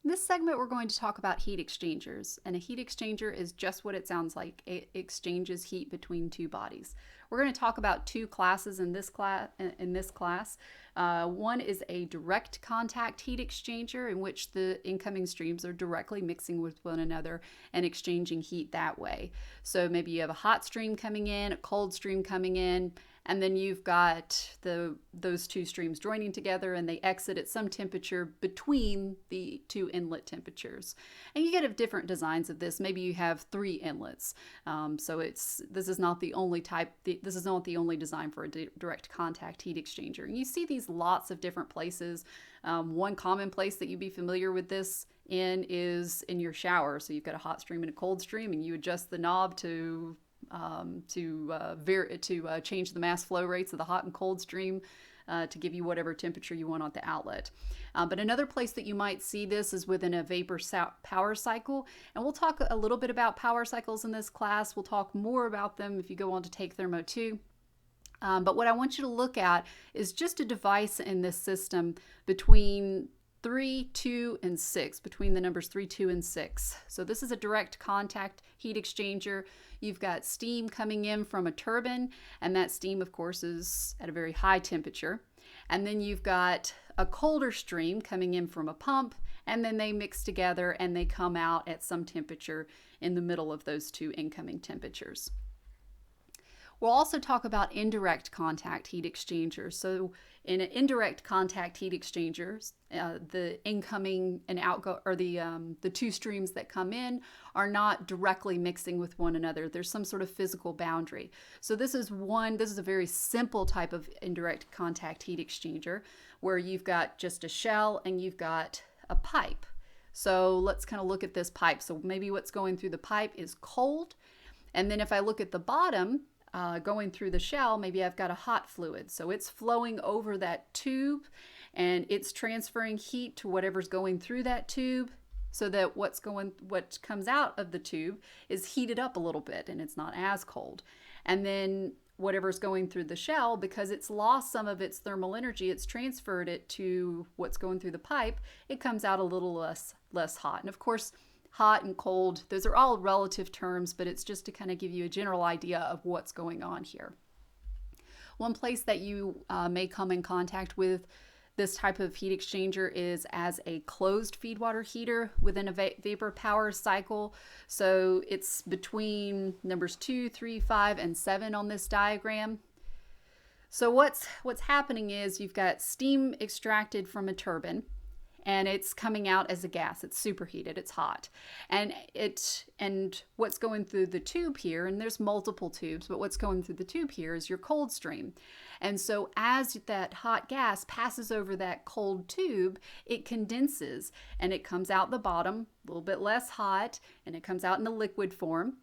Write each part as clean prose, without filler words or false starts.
In this segment, we're going to talk about heat exchangers, and a heat exchanger is just what it sounds like. It exchanges heat between two bodies. We're going to talk about two classes in this class. One is a direct contact heat exchanger, in which the incoming streams are directly mixing with one another and exchanging heat that way. So maybe you have a hot stream coming in, a cold stream coming in, and then you've got those two streams joining together, and they exit at some temperature between the two inlet temperatures. And you get different designs of this. Maybe you have three inlets. So this is not the only type. This is not the only design for a direct contact heat exchanger. And you see these lots of different places. One common place that you'd be familiar with this in is in your shower. So you've got a hot stream and a cold stream, and you adjust the knob to change the mass flow rates of the hot and cold stream to give you whatever temperature you want at the outlet. But another place that you might see this is within a vapor power cycle. And we'll talk a little bit about power cycles in this class. We'll talk more about them if you go on to take Thermo 2. But what I want you to look at is just a device in this system between 3, 2, and 6, between the numbers 3, 2, and 6. So this is a direct contact heat exchanger. You've got steam coming in from a turbine, and that steam, of course, is at a very high temperature. And then you've got a colder stream coming in from a pump, and then they mix together and they come out at some temperature in the middle of those two incoming temperatures. We'll also talk about indirect contact heat exchangers. So in an indirect contact heat exchangers, the incoming and outgo, or the two streams that come in are not directly mixing with one another. There's some sort of physical boundary. So this is a very simple type of indirect contact heat exchanger where you've got just a shell and you've got a pipe. So let's kind of look at this pipe. So maybe what's going through the pipe is cold. And then if I look at the bottom, going through the shell, maybe I've got a hot fluid. So it's flowing over that tube and it's transferring heat to whatever's going through that tube so that what comes out of the tube is heated up a little bit and it's not as cold. And then whatever's going through the shell, because it's lost some of its thermal energy, it's transferred it to what's going through the pipe, it comes out a little less hot. And of course, hot and cold, those are all relative terms, but it's just to kind of give you a general idea of what's going on here. One place that you may come in contact with this type of heat exchanger is as a closed feed water heater within a vapor power cycle. So it's between numbers 2, 3, 5, and 7 on this diagram. So what's happening is you've got steam extracted from a turbine, and it's coming out as a gas. It's superheated, it's hot. And what's going through the tube here, and there's multiple tubes, but what's going through the tube here is your cold stream. And so as that hot gas passes over that cold tube, it condenses and it comes out the bottom, a little bit less hot, and it comes out in a liquid form.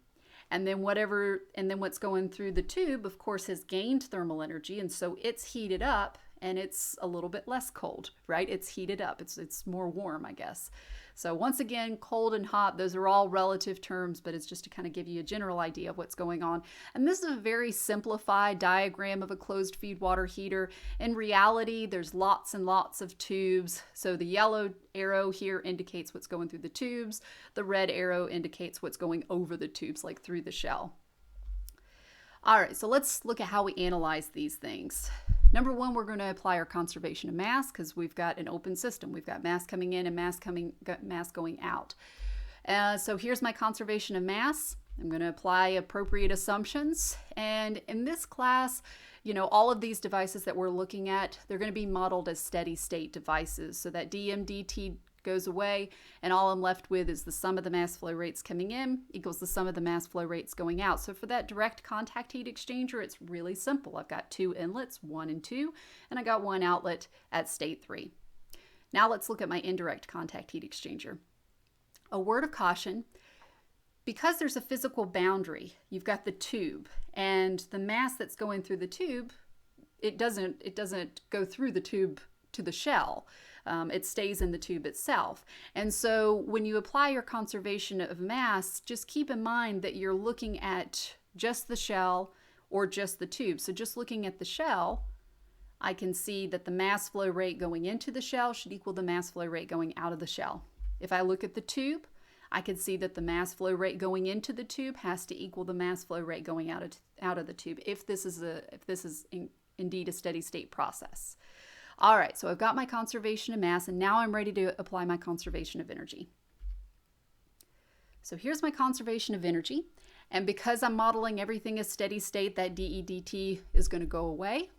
And then what's going through the tube, of course, has gained thermal energy, and so it's heated up and it's a little bit less cold, right? It's heated up. It's more warm, I guess. So once again, cold and hot, those are all relative terms, but it's just to kind of give you a general idea of what's going on. And this is a very simplified diagram of a closed feed water heater. In reality, there's lots and lots of tubes. So the yellow arrow here indicates what's going through the tubes. The red arrow indicates what's going over the tubes, like through the shell. All right, so let's look at how we analyze these things. Number one, we're going to apply our conservation of mass because we've got an open system. We've got mass coming in and mass going out. So here's my conservation of mass. I'm going to apply appropriate assumptions. And in this class, all of these devices that we're looking at, they're going to be modeled as steady state devices. So that dm/dt goes away, and all I'm left with is the sum of the mass flow rates coming in equals the sum of the mass flow rates going out. So for that direct contact heat exchanger, it's really simple. I've got two inlets, 1 and 2, and I got one outlet at state 3. Now let's look at my indirect contact heat exchanger. A word of caution, because there's a physical boundary, you've got the tube, and the mass that's going through the tube, it doesn't go through the tube to the shell. It stays in the tube itself. And so when you apply your conservation of mass, just keep in mind that you're looking at just the shell or just the tube. So just looking at the shell, I can see that the mass flow rate going into the shell should equal the mass flow rate going out of the shell. If I look at the tube, I can see that the mass flow rate going into the tube has to equal the mass flow rate going out of the tube if this is indeed a steady state process. All right, so I've got my conservation of mass, and now I'm ready to apply my conservation of energy. So here's my conservation of energy, and because I'm modeling everything as steady state, that dE dt is going to go away.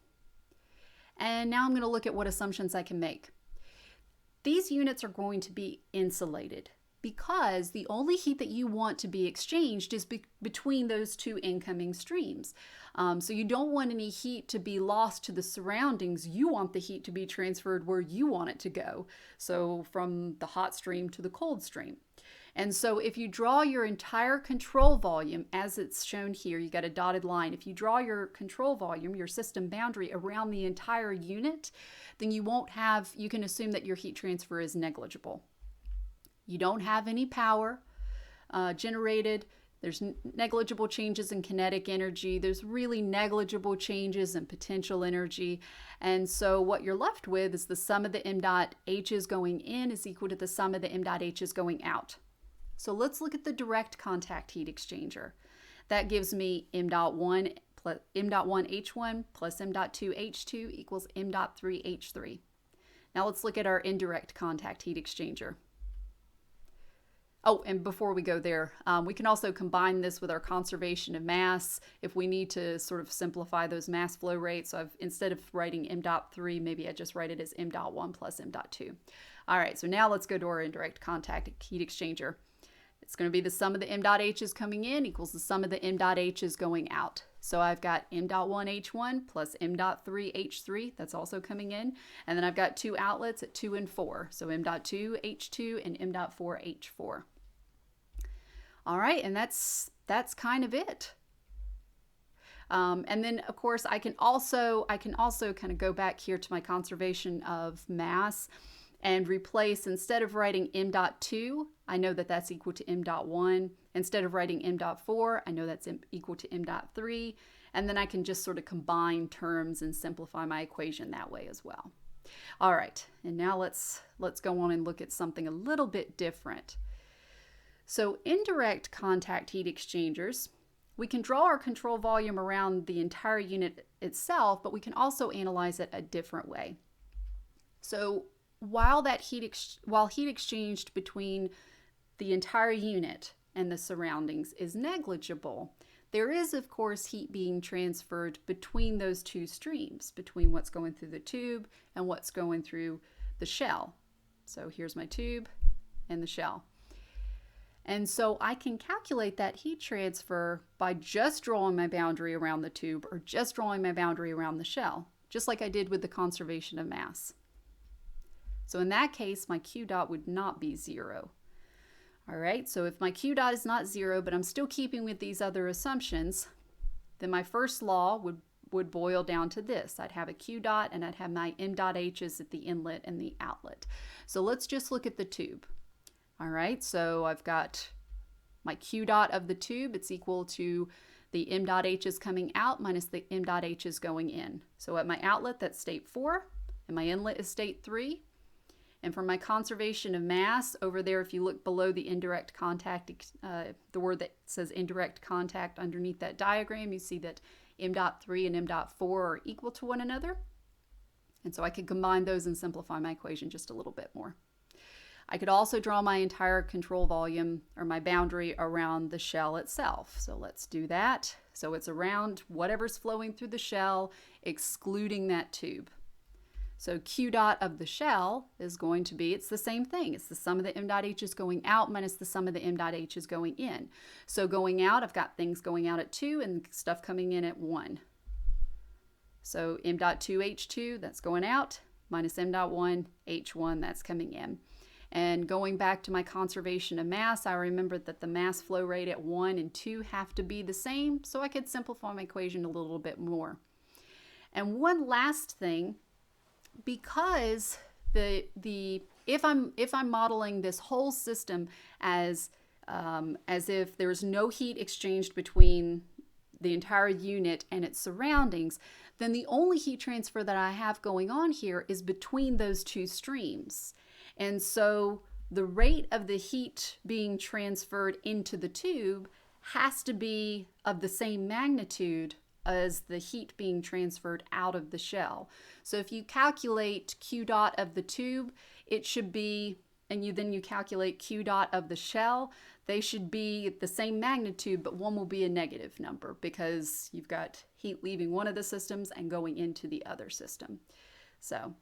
And now I'm going to look at what assumptions I can make. These units are going to be insulated because the only heat that you want to be exchanged is between those two incoming streams. So you don't want any heat to be lost to the surroundings. You want the heat to be transferred where you want it to go. So from the hot stream to the cold stream. And so if you draw your entire control volume, as it's shown here, you got a dotted line. If you draw your control volume, your system boundary around the entire unit, then you can assume that your heat transfer is negligible. You don't have any power generated. There's negligible changes in kinetic energy. There's really negligible changes in potential energy. And so what you're left with is the sum of the m dot h's going in is equal to the sum of the m dot h's going out. So let's look at the direct contact heat exchanger. That gives me m dot 1 h1 plus m dot 2 h2 equals m dot 3 h3. Now let's look at our indirect contact heat exchanger. Oh, and before we go there, we can also combine this with our conservation of mass if we need to sort of simplify those mass flow rates. So instead of writing m dot 3, maybe I just write it as m dot 1 plus m dot 2. All right, so now let's go to our indirect contact heat exchanger. It's going to be the sum of the m dot h's coming in equals the sum of the m dot h's going out. So I've got m dot 1 h1 plus m dot 3 h3, that's also coming in. And then I've got two outlets at 2 and 4. So m dot 2 h2 and m dot 4 h4. All right, and that's kind of it. And then of course I can also kind of go back here to my conservation of mass and replace, instead of writing m dot 2, I know that that's equal to m dot 1. Instead of writing m dot 4, I know that's equal to m dot 3. And then I can just sort of combine terms and simplify my equation that way as well. All right, and now let's go on and look at something a little bit different. So indirect contact heat exchangers, we can draw our control volume around the entire unit itself, but we can also analyze it a different way. So while heat exchanged between the entire unit and the surroundings is negligible, there is of course heat being transferred between those two streams, between what's going through the tube and what's going through the shell. So here's my tube and the shell. And so I can calculate that heat transfer by just drawing my boundary around the tube or just drawing my boundary around the shell, just like I did with the conservation of mass. So in that case, my Q dot would not be 0. All right, so if my Q dot is not 0, but I'm still keeping with these other assumptions, then my first law would boil down to this. I'd have a Q dot and I'd have my m dot h's at the inlet and the outlet. So let's just look at the tube. All right, so I've got my Q dot of the tube. It's equal to the m dot h's coming out minus the m dot h's going in. So at my outlet, that's state 4, and my inlet is state 3. And for my conservation of mass, over there, if you look below the indirect contact, the word that says indirect contact underneath that diagram, you see that m dot 3 and m dot 4 are equal to one another. And so I could combine those and simplify my equation just a little bit more. I could also draw my entire control volume or my boundary around the shell itself. So let's do that. So it's around whatever's flowing through the shell, excluding that tube. So Q dot of the shell is going to be, it's the same thing. It's the sum of the m dot h's going out minus the sum of the m dot h's going in. So going out, I've got things going out at 2 and stuff coming in at 1. So m dot 2 h2, that's going out, minus m dot 1 h1, that's coming in. And going back to my conservation of mass, I remembered that the mass flow rate at 1 and 2 have to be the same, so I could simplify my equation a little bit more. And one last thing, because if I'm modeling this whole system as if there's no heat exchanged between the entire unit and its surroundings, then the only heat transfer that I have going on here is between those two streams. And so the rate of the heat being transferred into the tube has to be of the same magnitude as the heat being transferred out of the shell. So if you calculate Q dot of the tube, it should be, and you calculate Q dot of the shell, they should be the same magnitude, but one will be a negative number because you've got heat leaving one of the systems and going into the other system. So,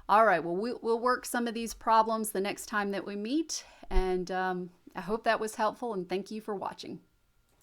all right, well, we'll work some of these problems the next time that we meet, and I hope that was helpful, and thank you for watching.